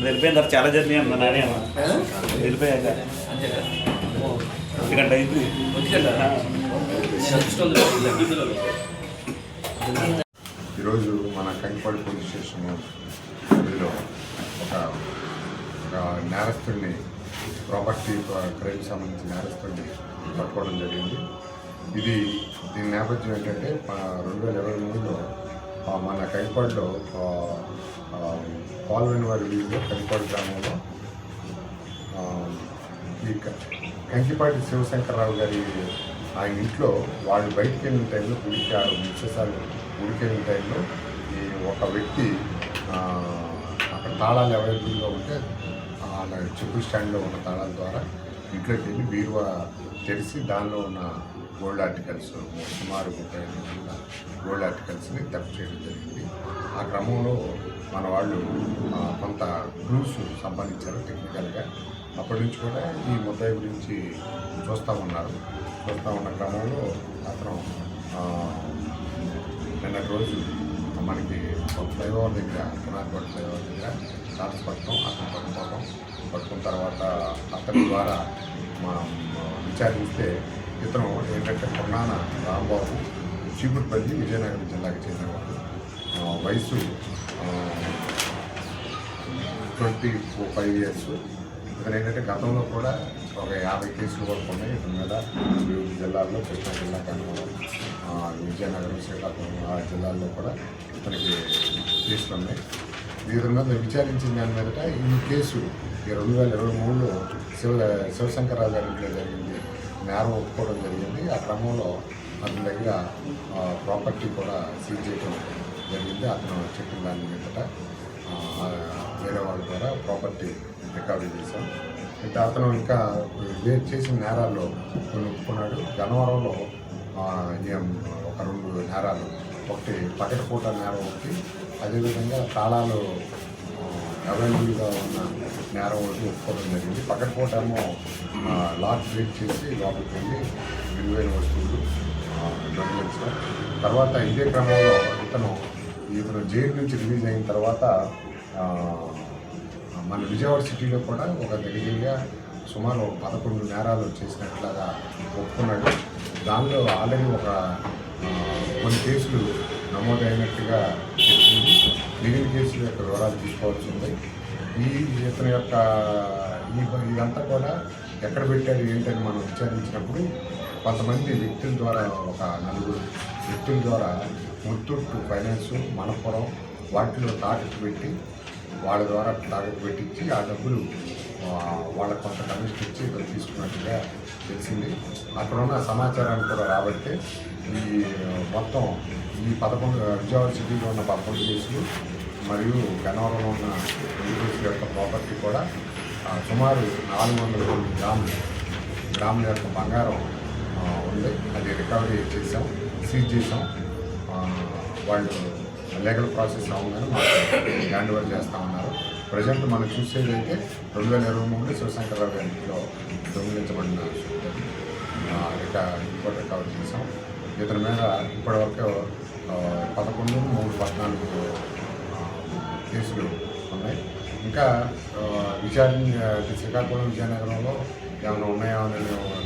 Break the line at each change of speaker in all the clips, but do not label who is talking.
వెళ్ళిపోయిన చాలా జర్నీ అన్న నానే అన్న వెళ్ళిపోయాక 1 గంట అయింది.
ఈరోజు మన కంకిపాడు పోలీస్ స్టేషన్ పరిధిలో ఒక నేరస్తుడిని ప్రాపర్టీ క్రైమ్ సంబంధించిన నేరస్తుడిని పట్టుకోవడం జరిగింది. దీని నేపథ్యం ఏంటంటే 2023లో మన కంకిపాడులో పాల్వెనవారి వీధిలో కంకిపాడు గ్రామంలో ఈ కంకిపాటి శివశంకర్రావు గారి ఆయన ఇంట్లో వాళ్ళు బయటికి వెళ్ళిన టైంలో గుడికి 6 నిమిషాలు గుడికి వెళ్ళిన టైంలో ఈ ఒక వ్యక్తి అక్కడ తాళాలు అవైలబుల్గా ఉంటే అలా చెప్పుల స్టాండ్లో ఉన్న తాళాల ద్వారా ఇంట్లోకి వెళ్ళి బీరువా తెరిచి దానిలో ఉన్న గోల్డ్ ఆర్టికల్స్ సుమారు 35 గోల్డ్ ఆర్టికల్స్ని థెఫ్ట్ చేయడం జరిగింది. ఆ క్రమంలో మన వాళ్ళు కొంత క్లూస్ సంపాదించారు టెక్నికల్గా. అప్పటి నుంచి కూడా ఈ ముద్దాయి గురించి చూస్తూ ఉన్న క్రమంలో అతను నిన్నటి రోజు మనకి ఫ్లైఓవర్ దగ్గర పునాదిపట్టు ఫ్లైఓవర్ దగ్గర పట్టడం అతను పట్టుకున్న తర్వాత అతని ద్వారా విచారిస్తే ఇతను ఏంటంటే కొన్నాన రాంబాబు చీపురుపల్లి విజయనగరం జిల్లాకి చెందినవాడు. వయసు 25 years. ఇతను ఏంటంటే గతంలో కూడా ఒక 50 కేసులు వరకు ఉన్నాయి ఇతని మీద. వివిధ జిల్లాల్లో కృష్ణా జిల్లా కనుగొనం, విజయనగరం, శ్రీకాకుళం ఆ జిల్లాల్లో కూడా ఇతనికి కేసులు ఉన్నాయి. ఇతని మీద విచారించిన దాని మీదట ఈ కేసు 2023లో శివశంకర్రావు గారి ఇంట్లో జరిగింది. నేరం ఒప్పుకోవడం జరిగింది. ఆ క్రమంలో అతని దగ్గర ప్రాపర్టీ కూడా సీజ్ చేయడం జరిగింది. అతను చెప్పిన దాని మీదట వేరే వాళ్ళ ద్వారా ప్రాపర్టీ రికవరీ చేశాం. అయితే అతను ఇంకా చేసిన నేరాల్లో కొన్ని ఒప్పుకున్నాడు. గన్నవరంలో ఒక 2 నేరాలు, ఒకటి పకటపూట నేరం ఒకటి, అదేవిధంగా తాళాలు అవైలబుల్గా ఉన్న నేరం ఒకటి ఒప్పుకోవడం జరిగింది. పకటపూట ఏమో లాక్ బ్రేక్ చేసి లోపలికి వెళ్ళి విలువైన వస్తువులు దొంగిలించడం. తర్వాత ఇదే క్రమంలో ఇతను జైలు నుంచి రిలీజ్ అయిన తర్వాత మన విజయవాడ సిటీలో కూడా ఒక దగ్గరగా సుమారు 11 నేరాలు చేసినట్లుగా ఒప్పుకున్నాడు. దానిలో ఆల్రెడీ కొన్ని కేసులు నమోదైనట్టుగా చెప్పింది. మిగిలిన కేసుల యొక్క వివరాలు తీసుకోవాల్సి ఉంది. ఇతని యొక్క ఇదంతా కూడా ఎక్కడ పెట్టారు ఏంటని మనం విచారించినప్పుడు కొంతమంది వ్యక్తుల ద్వారా, ఒక 4 వ్యక్తుల ద్వారా ముత్తూట్ ఫైనాన్స్, మనపురం వాటిలో తాకట్టు పెట్టి వాళ్ళ ద్వారా తాకట్టు పెట్టించి ఆ డబ్బులు వాళ్ళకు కొంత కమిషన్ ఇచ్చి ఇక్కడ తీసుకున్నట్టుగా తెలిసింది. అక్కడ ఉన్న సమాచారాన్ని కూడా రాబట్టే మొత్తం 11 విజయవాడ సిటీలో ఉన్న 11 కేసులు మరియు గన్నవరంలో ఉన్న 2 కేసుల యొక్క ప్రాపర్టీ కూడా సుమారు 400 గ్రాముల యొక్క బంగారం ఉంది. అది రికవరీ చేసాం, సీజ్ చేసాం. వాళ్ళు లీగల్ ప్రాసెస్ అవ్వగానే మాకు హ్యాండ్ ఓవర్ చేస్తామన్నారు. ప్రజెంట్ మనం చూసేదైతే 2023లో శివశంకర్రావు గారి ఇంట్లో దొంగిలించబడిన రికవరీ చేసాం. ఇతని మీద ఇప్పటివరకు 11, 3, 14 కేసులు ఉన్నాయి. ఇంకా శ్రీకాకుళం, విజయనగరంలో ఏమైనా ఉన్నాయో అనే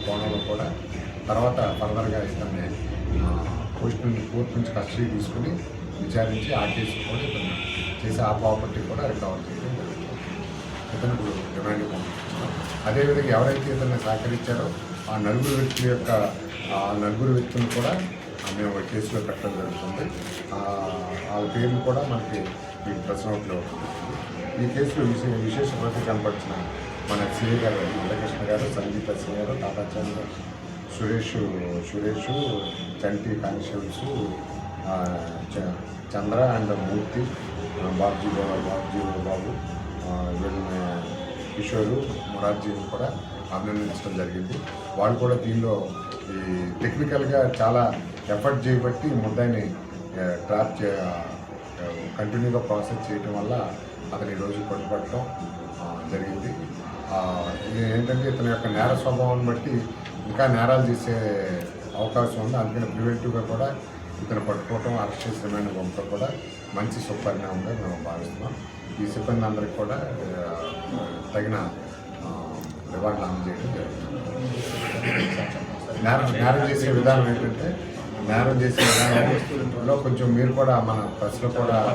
కోణంలో కూడా తర్వాత ఫర్దర్గా ఇతన్ని కోర్టు నుంచి కస్టడీ తీసుకుని విచారించి ఆ కేసు కూడా ఇతను చేసి ఆ ప్రాపర్టీ కూడా రికవర్ చేయడం జరుగుతుంది. ఇతను ఇప్పుడు డిమాండ్ పంపిస్తున్నాం. అదేవిధంగా ఎవరైతే ఇతన్ని సహకరించారో ఆ 4 వ్యక్తులను కూడా మేము కేసులో పెట్టడం జరుగుతుంది. వాళ్ళ పేర్లు కూడా మనకి ఈ ప్రెస్ నోట్లో ఈ కేసులో విశేష ప్రతి కనపరిచిన మన సిఐ గారు మల్లకృష్ణ గారు, సంగీత సిఐ గారు, తాతాచార్య సురేష్, చంటి కానిస్టేబుల్స్, చంద్ర అండ్ మూర్తి, బాబ్జీ బాబు, కిషోరు, మొరార్జీని కూడా అభినందించడం జరిగింది. వాళ్ళు కూడా దీనిలో టెక్నికల్గా చాలా ఎఫర్ట్ చేయబట్టి ముద్దాయిని ట్రాప్ కంటిన్యూగా ప్రాసెస్ చేయడం వల్ల అతని ఈరోజు పట్టుబట్టడం జరిగింది. ఇది ఏంటంటే ఇతని యొక్క నేర స్వభావాన్ని బట్టి ఇంకా నేరాలు చేసే అవకాశం ఉంది. అందుకని ప్రివెంటివ్గా కూడా ఇతను పట్టుకోవటం అరెస్ట్ చేసి రిమాండ్ పంపడం కూడా మంచి సుపరిణామంగా మేము భావిస్తున్నాం. ఈ సిబ్బంది అందరికీ కూడా తగిన రివార్డులు అందజేయడం జరుగుతుంది. నేరం చేసే విధానం ఏంటంటే నేరం చేసే విధానంలో కొంచెం మీరు కూడా మన ప్రెస్లో కూడా